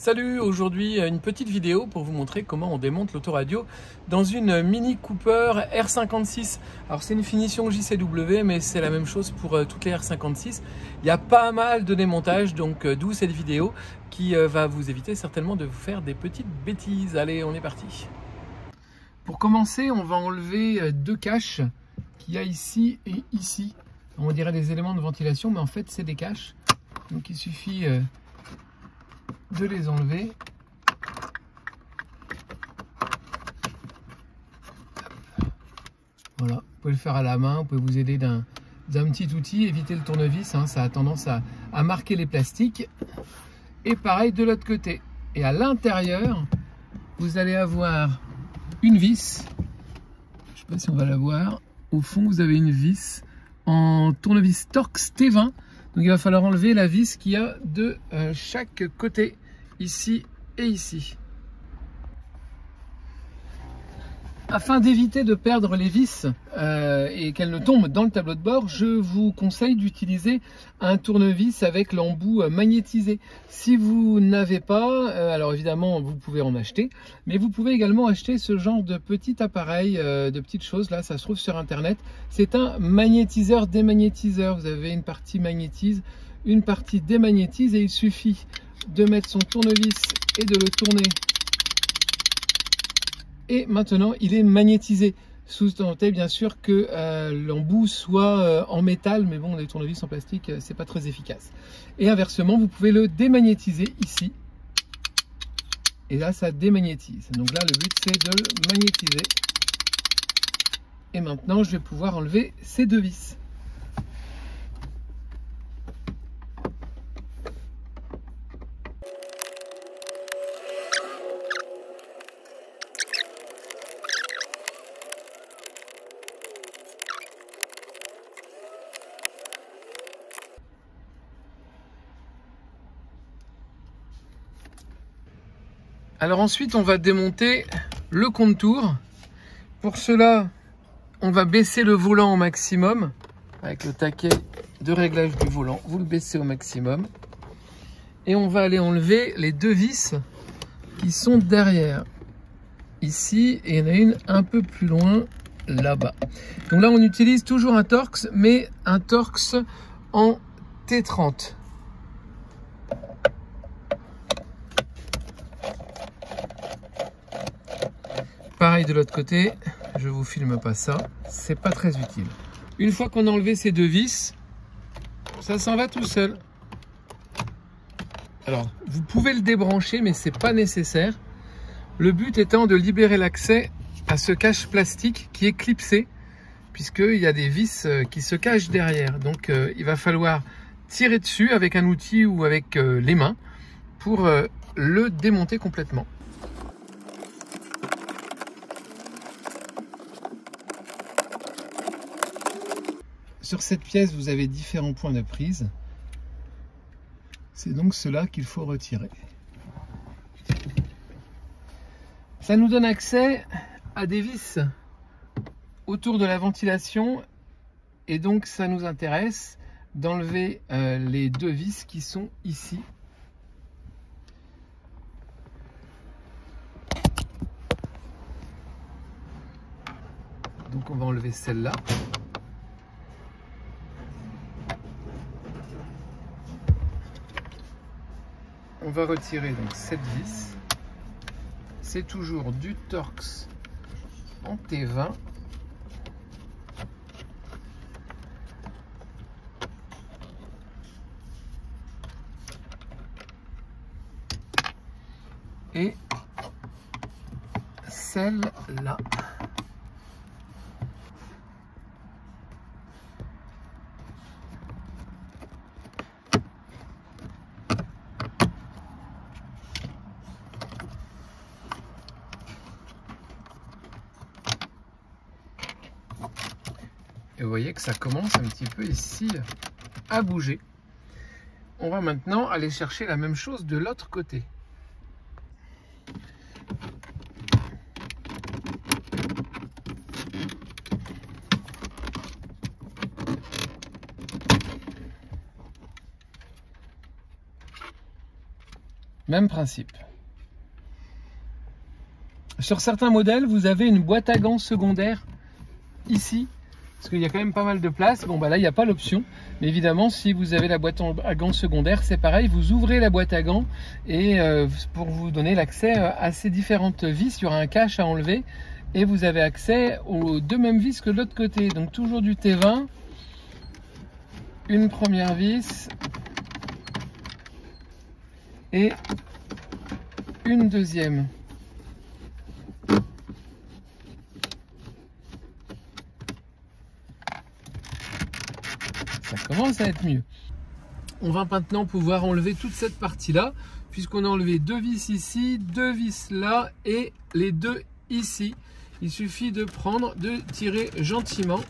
Salut, aujourd'hui une petite vidéo pour vous montrer comment on démonte l'autoradio dans une Mini Cooper R56. Alors c'est une finition JCW mais c'est la même chose pour toutes les R56. Il y a pas mal de démontage, donc d'où cette vidéo qui va vous éviter certainement de vous faire des petites bêtises. Allez, on est parti. Pour commencer, on va enlever deux caches qu'il y a ici et ici. On dirait des éléments de ventilation, mais en fait c'est des caches. Donc il suffit de les enlever. Voilà, vous pouvez le faire à la main, vous pouvez vous aider d'un petit outil, éviter le tournevis, hein, ça a tendance à marquer les plastiques. Et pareil de l'autre côté. Et à l'intérieur, vous allez avoir une vis. Je ne sais pas si on va la voir. Au fond, vous avez une vis en tournevis Torx T20. Donc il va falloir enlever la vis qu'il y a de chaque côté, ici et ici. Afin d'éviter de perdre les vis et qu'elles ne tombent dans le tableau de bord, je vous conseille d'utiliser un tournevis avec l'embout magnétisé. Si vous n'avez pas, alors évidemment vous pouvez en acheter, mais vous pouvez également acheter ce genre de petit appareil, de petites choses, là ça se trouve sur internet. C'est un magnétiseur démagnétiseur, vous avez une partie magnétise, une partie démagnétise et il suffit de mettre son tournevis et de le tourner. Et maintenant, il est magnétisé. Sous-tendu bien sûr que l'embout soit en métal, mais bon, les tournevis en plastique, c'est pas très efficace. Et inversement, vous pouvez le démagnétiser ici. Et là, ça démagnétise. Donc là, le but, c'est de le magnétiser. Et maintenant, je vais pouvoir enlever ces deux vis. Alors ensuite, on va démonter le contour. Pour cela, on va baisser le volant au maximum. Avec le taquet de réglage du volant, vous le baissez au maximum. Et on va aller enlever les deux vis qui sont derrière. Ici, et il y en a une un peu plus loin, là-bas. Donc là, on utilise toujours un Torx, mais un Torx en T30. Pareil de l'autre côté, je vous filme pas ça, c'est pas très utile. Une fois qu'on a enlevé ces deux vis, ça s'en va tout seul. Alors, vous pouvez le débrancher, mais c'est pas nécessaire. Le but étant de libérer l'accès à ce cache plastique qui est clipsé, puisqu'il y a des vis qui se cachent derrière. Donc, il va falloir tirer dessus avec un outil ou avec les mains pour le démonter complètement. Sur cette pièce, vous avez différents points de prise. C'est donc cela qu'il faut retirer. Ça nous donne accès à des vis autour de la ventilation et donc ça nous intéresse d'enlever les deux vis qui sont ici. Donc on va enlever celle-là. On va retirer donc cette vis. C'est toujours du Torx en T20. Et celle-là. Et vous voyez que ça commence un petit peu ici à bouger. On va maintenant aller chercher la même chose de l'autre côté. Même principe. Sur certains modèles, vous avez une boîte à gants secondaire ici, parce qu'il y a quand même pas mal de place. Bon, bah là, il n'y a pas l'option. Mais évidemment, si vous avez la boîte à gants secondaire, c'est pareil. Vous ouvrez la boîte à gants et pour vous donner l'accès à ces différentes vis, il y aura un cache à enlever. Et vous avez accès aux deux mêmes vis que de l'autre côté. Donc toujours du T20. Une première vis. Et une deuxième. Ça commence à être mieux. On va maintenant pouvoir enlever toute cette partie-là, puisqu'on a enlevé deux vis ici, deux vis là et les deux ici. Il suffit de prendre, de tirer gentiment.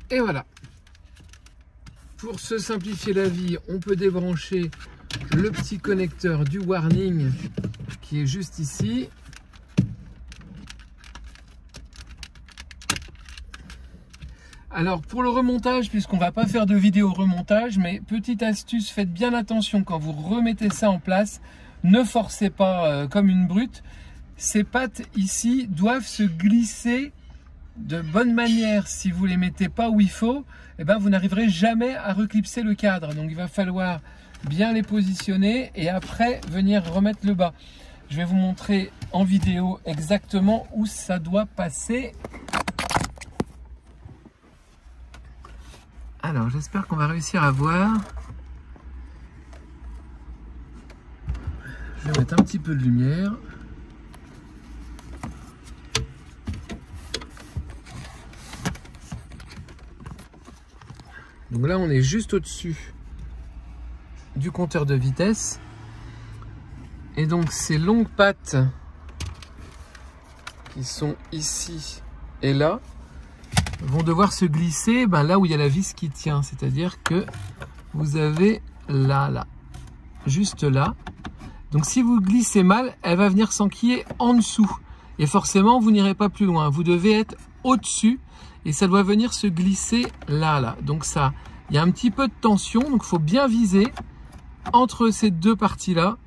Et voilà. Pour se simplifier la vie, on peut débrancher le petit connecteur du warning qui est juste ici. Alors pour le remontage, puisqu'on va pas faire de vidéo remontage, mais petite astuce, faites bien attention quand vous remettez ça en place, ne forcez pas comme une brute. Ces pattes ici doivent se glisser de bonne manière. Si vous les mettez pas où il faut, eh ben vous n'arriverez jamais à reclipser le cadre. Donc il va falloir bien les positionner et après venir remettre le bas. Je vais vous montrer en vidéo exactement où ça doit passer. Alors, j'espère qu'on va réussir à voir. Je vais mettre un petit peu de lumière. Donc là, on est juste au-dessus du compteur de vitesse. Et donc, ces longues pattes qui sont ici et là, vont devoir se glisser là où il y a la vis qui tient, c'est-à-dire que vous avez là, juste là. Donc si vous glissez mal, elle va venir s'enquiller en dessous et forcément vous n'irez pas plus loin. Vous devez être au-dessus et ça doit venir se glisser là. Donc ça, il y a un petit peu de tension, donc il faut bien viser entre ces deux parties-là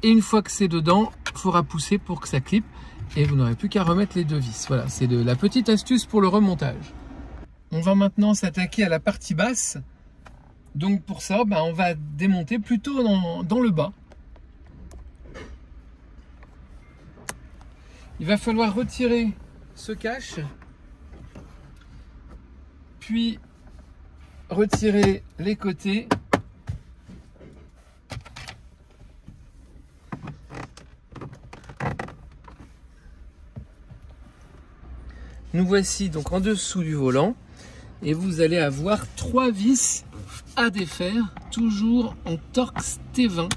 et une fois que c'est dedans, il faudra pousser pour que ça clippe. Et vous n'aurez plus qu'à remettre les deux vis. Voilà, c'est de la petite astuce pour le remontage. On va maintenant s'attaquer à la partie basse. Donc pour ça, on va démonter plutôt dans le bas. Il va falloir retirer ce cache. Puis retirer les côtés. Nous voici donc en dessous du volant et vous allez avoir 3 vis à défaire, toujours en Torx T20.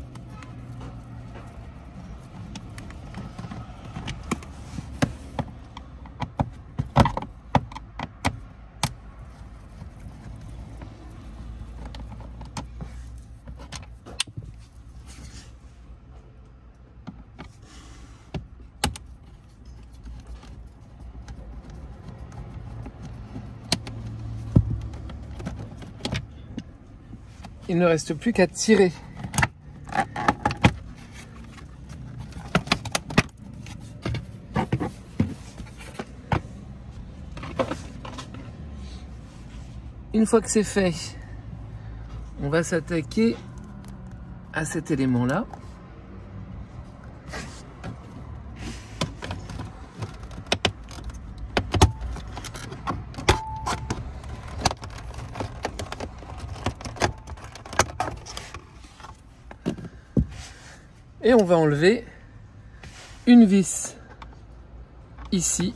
Il ne reste plus qu'à tirer. Une fois que c'est fait, on va s'attaquer à cet élément-là. Et on va enlever une vis ici.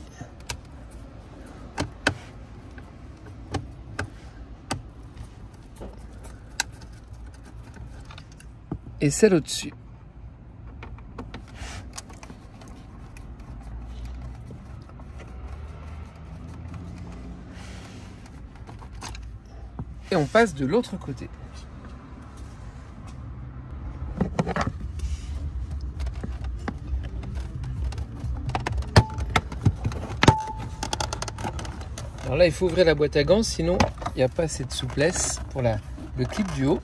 Et celle au-dessus. Et on passe de l'autre côté. Alors là, il faut ouvrir la boîte à gants, sinon il n'y a pas assez de souplesse pour le clip du haut.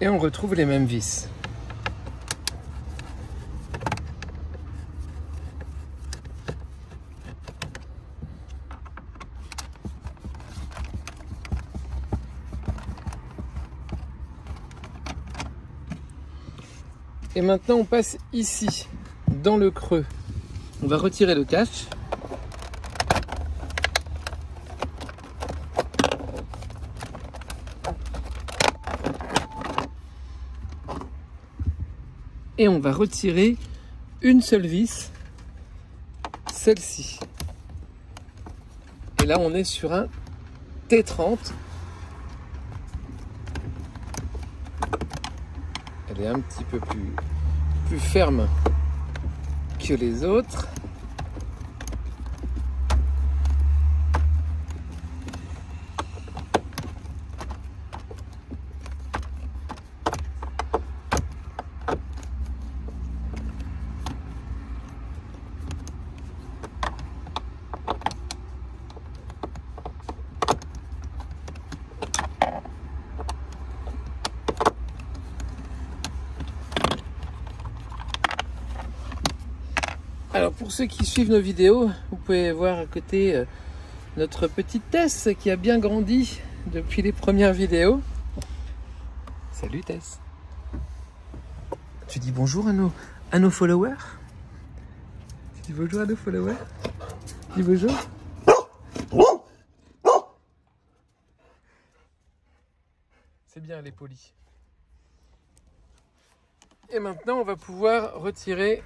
Et on retrouve les mêmes vis. Et maintenant on passe ici, dans le creux. On va retirer le cache. Et on va retirer une seule vis, celle-ci. Et là on est sur un T30. Elle est un petit peu plus ferme que les autres. Alors pour ceux qui suivent nos vidéos, vous pouvez voir à côté notre petite Tess qui a bien grandi depuis les premières vidéos. Salut Tess. Tu dis bonjour à nos followers? Tu dis bonjour à nos followers? Tu dis bonjour? C'est bien, elle est polie. Et maintenant on va pouvoir retirer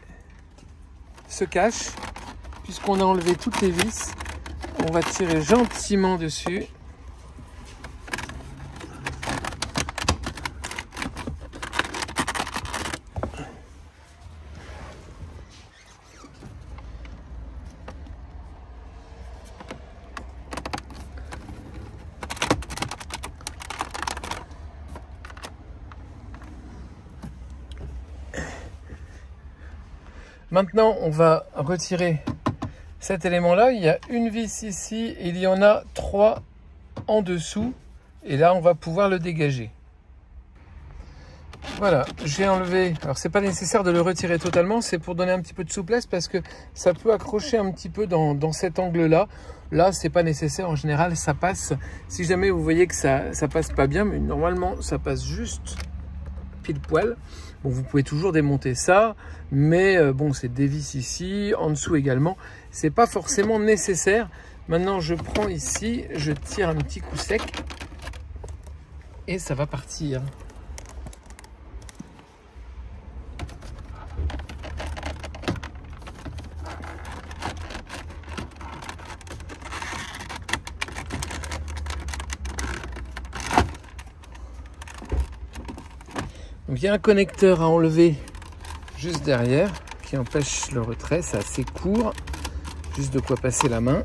ce cache, puisqu'on a enlevé toutes les vis. On va tirer gentiment dessus. Maintenant, on va retirer cet élément-là. Il y a une vis ici, et il y en a 3 en dessous. Et là, on va pouvoir le dégager. Voilà, j'ai enlevé. Alors, c'est pas nécessaire de le retirer totalement, c'est pour donner un petit peu de souplesse parce que ça peut accrocher un petit peu dans cet angle-là. Là, c'est pas nécessaire. En général, ça passe. Si jamais vous voyez que ça passe pas bien, mais normalement, ça passe juste pile poil. Bon, vous pouvez toujours démonter ça, mais bon, c'est des vis ici, en dessous également. C'est pas forcément nécessaire. Maintenant, je prends ici, je tire un petit coup sec et ça va partir. Donc il y a un connecteur à enlever juste derrière qui empêche le retrait, c'est assez court, juste de quoi passer la main.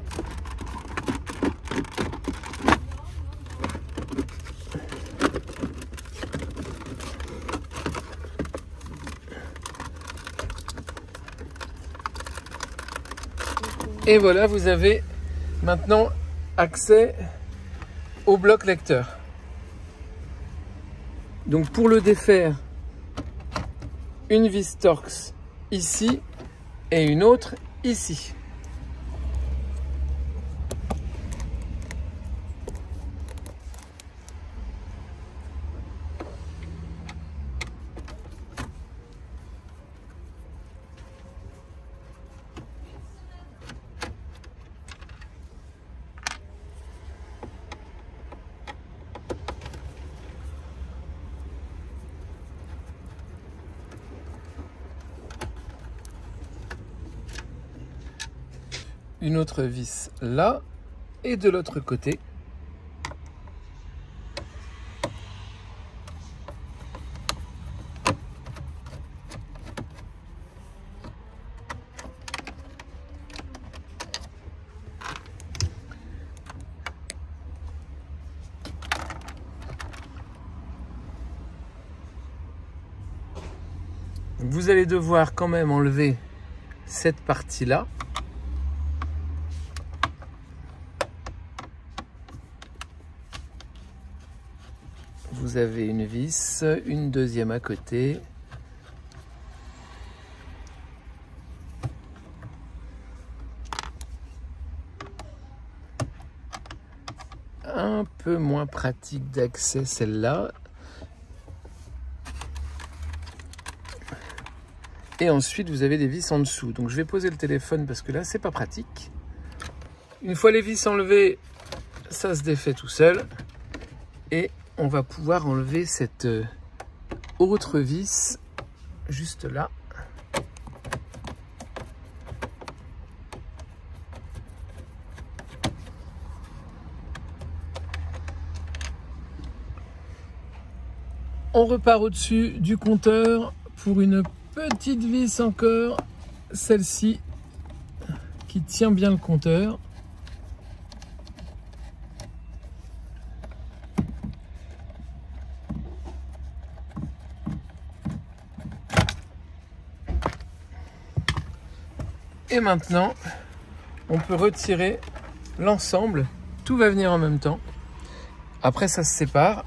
Et voilà, vous avez maintenant accès au bloc lecteur. Donc pour le défaire, une vis Torx ici et une autre ici. Une autre vis là et de l'autre côté. Vous allez devoir quand même enlever cette partie-là. vous avez une vis, une deuxième à côté. Un peu moins pratique d'accès celle-là. Et ensuite vous avez des vis en dessous. Donc je vais poser le téléphone parce que là c'est pas pratique. Une fois les vis enlevées, ça se défait tout seul. Et on va pouvoir enlever cette autre vis juste là. On repart au-dessus du compteur pour une petite vis encore, celle-ci qui tient bien le compteur. Et maintenant, on peut retirer l'ensemble. Tout va venir en même temps. Après, ça se sépare.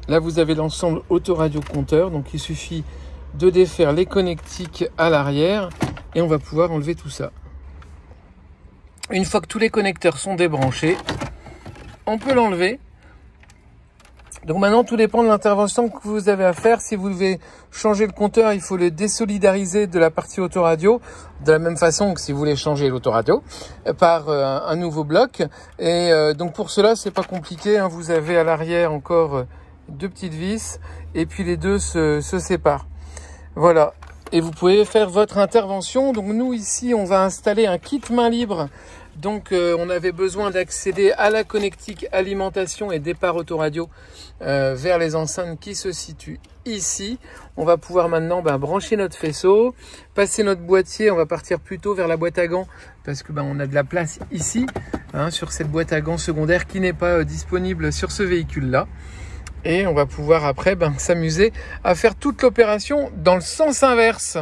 Là, vous avez l'ensemble autoradio compteur, donc il suffit de défaire les connectiques à l'arrière et on va pouvoir enlever tout ça. Une fois que tous les connecteurs sont débranchés, on peut l'enlever. Donc maintenant, tout dépend de l'intervention que vous avez à faire. Si vous devez changer le compteur, il faut le désolidariser de la partie autoradio, de la même façon que si vous voulez changer l'autoradio, par un nouveau bloc. Et donc pour cela, c'est pas compliqué, hein. Vous avez à l'arrière encore deux petites vis et puis les deux se séparent. Voilà. Et vous pouvez faire votre intervention. Donc nous ici, on va installer un kit main libre. Donc on avait besoin d'accéder à la connectique alimentation et départ autoradio vers les enceintes qui se situent ici. On va pouvoir maintenant brancher notre faisceau, passer notre boîtier. On va partir plutôt vers la boîte à gants parce que on a de la place ici, hein, sur cette boîte à gants secondaire qui n'est pas disponible sur ce véhicule là. Et on va pouvoir après s'amuser à faire toute l'opération dans le sens inverse.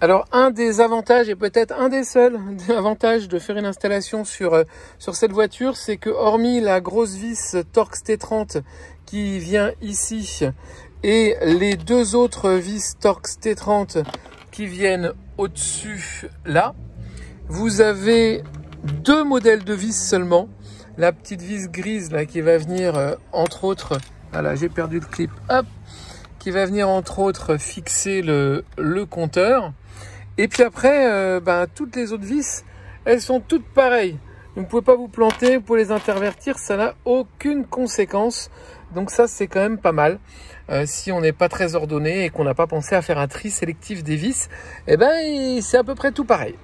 Alors un des avantages, et peut-être un des seuls avantages de faire une installation sur cette voiture, c'est que hormis la grosse vis Torx T30 qui vient ici et les deux autres vis Torx T30 qui viennent au-dessus là, vous avez deux modèles de vis seulement. La petite vis grise là qui va venir entre autres, voilà, j'ai perdu le clip, hop, qui va venir entre autres fixer le compteur. Et puis après, toutes les autres vis, elles sont toutes pareilles. Vous ne pouvez pas vous planter, vous pouvez les intervertir, ça n'a aucune conséquence. Donc ça, c'est quand même pas mal. Si on n'est pas très ordonné et qu'on n'a pas pensé à faire un tri sélectif des vis, c'est à peu près tout pareil.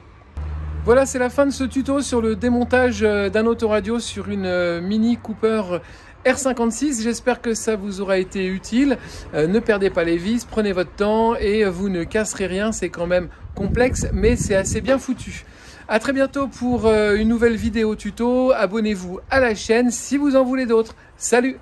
Voilà, c'est la fin de ce tuto sur le démontage d'un autoradio sur une Mini Cooper R56. J'espère que ça vous aura été utile. Ne perdez pas les vis, prenez votre temps et vous ne casserez rien. C'est quand même complexe, mais c'est assez bien foutu. À très bientôt pour une nouvelle vidéo tuto. Abonnez-vous à la chaîne si vous en voulez d'autres. Salut!